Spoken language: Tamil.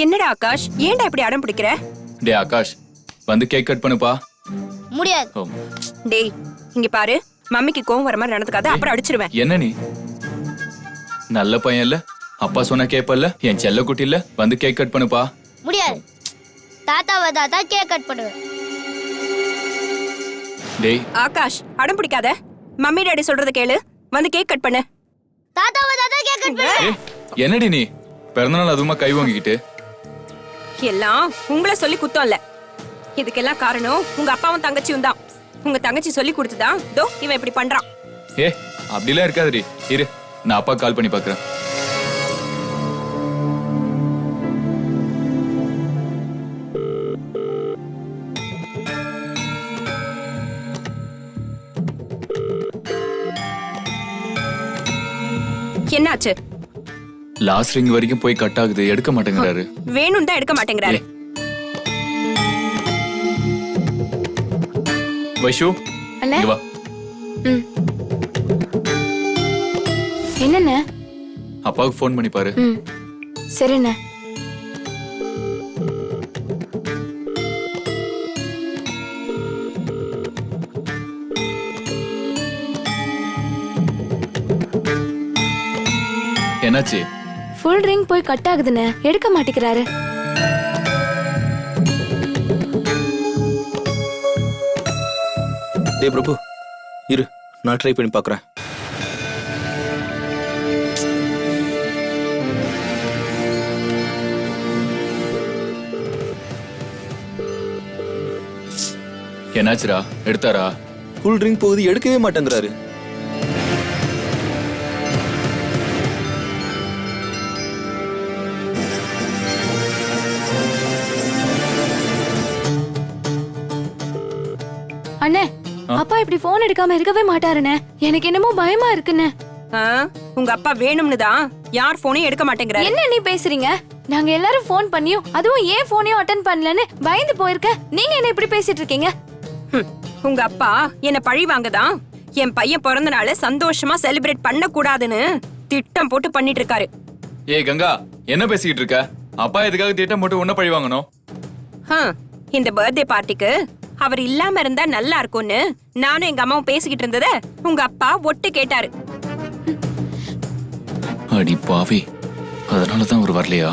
என்னடா ஆகாஷ், ஏன்டா இப்படி அடம் பிடிக்கிற? டே ஆகாஷ், வந்து கேக் கட் பண்ணுப்பா. முடியாது. ஓ, டேய் இங்க பாரு, மம்மிக்கு கோவம் வர மாதிரி நடந்துக்காத, அப்புறம் அடிச்சிருவேன். என்ன நீ நல்ல பையன் இல்ல? அப்பா சொன்ன கேப்பல்ல? என் செல்ல குட்டி இல்ல? வந்து கேக் கட் பண்ணுப்பா. முடியாது. தாத்தாவை தாத்தா கேக் கட் பண்ணுவேன். டேய் ஆகாஷ் அடம் பிடிக்காத, மம்மி டாடி சொல்றத கேளு, வந்து கேக் கட் பண்ணு. தாத்தாவை தாத்தா கேக் கட் பண்ணுவேன். ஏய், என்னடி நீ பிறந்தநாள் அதுமா கை வாங்கிக்கிட்டு? எல்லாம் உங்களை சொல்லி குத்தம் இல்ல, இதுக்கெல்லாம் காரணம் உங்க அப்பாவும் தங்கச்சியும் தான். உங்க தங்கச்சி சொல்லி கொடுத்துதான் தோ இவன் இப்படி பண்றான். ஏ அப்படிலாம் இருக்காதுடி, இரு நான் அப்பா கால் பண்ணி பாக்குறேன். என்னாச்சு? லாஸ்ட் ரிங் வரைக்கும் போய் கட் ஆகுது, எடுக்க மாட்டேங்கிறாரு. வேணும் தான் எடுக்க மாட்டேங்கிறாரு. வைஷு இங்க வா. என்னண்ணே? அப்பாவுக்கு ஃபோன் பண்ணி பாரு. சரிண்ணே. என்னாச்சு? ஃபுல் ரிங் போய் கட் ஆகுதுண்ணே, எடுக்க மாட்டேங்கிறாரு. டேய் பிரபு, இரு நான் ட்ரை பண்ணி பார்க்குறேன். என்னாச்சுடா, எடுத்தாரா? ஃபுல் ட்ரிங்க் போகுது, எடுக்கவே மாட்டேங்கிறாரு. அண்ணே, அப்பா இப்படி போன் எடுக்காம இருக்கவே மாட்டாருண்ணே. எனக்கு என்னமோ பயமா இருக்குண்ணே. உங்க அப்பா வேணும்னு தான் யார் போனையும் எடுக்க மாட்டேங்கிறாரு. என்ன நீ பேசுறீங்க? நாங்க எல்லாரும் போன் பண்ணியும் அதுவும் ஏன் போனையும் அட்டென்ட் பண்ணலன்னு பயந்து போயிருக்க. நீங்க என்ன இப்படி பேசிட்டு இருக்கீங்க? உங்க அப்பா என்ன பழி வாங்கதான் என் பையன் பிறந்த நாளை சந்தோஷமா செலிப்ரேட் பண்ண கூடாதுன்னு திட்டம் போட்டு பண்ணிட்டு இருக்காரு. ஏய் கங்கா, என்ன பேசிக்கிட்டு இருக்க? அப்பா எதுக்காக திட்டம் போட்டு உன்ன பழி வாங்கணும்? இந்த பர்த்டே பார்ட்டிக்கு அவர் இல்லாம இருந்தா நல்லா இருக்கும்னு நானும் எங்க அம்மாவும் பேசிக்கிட்டு இருந்தத உங்க அப்பா ஒட்டு கேட்டாரு. அடி பாவி, அதனாலதான் அவர் வரலையா?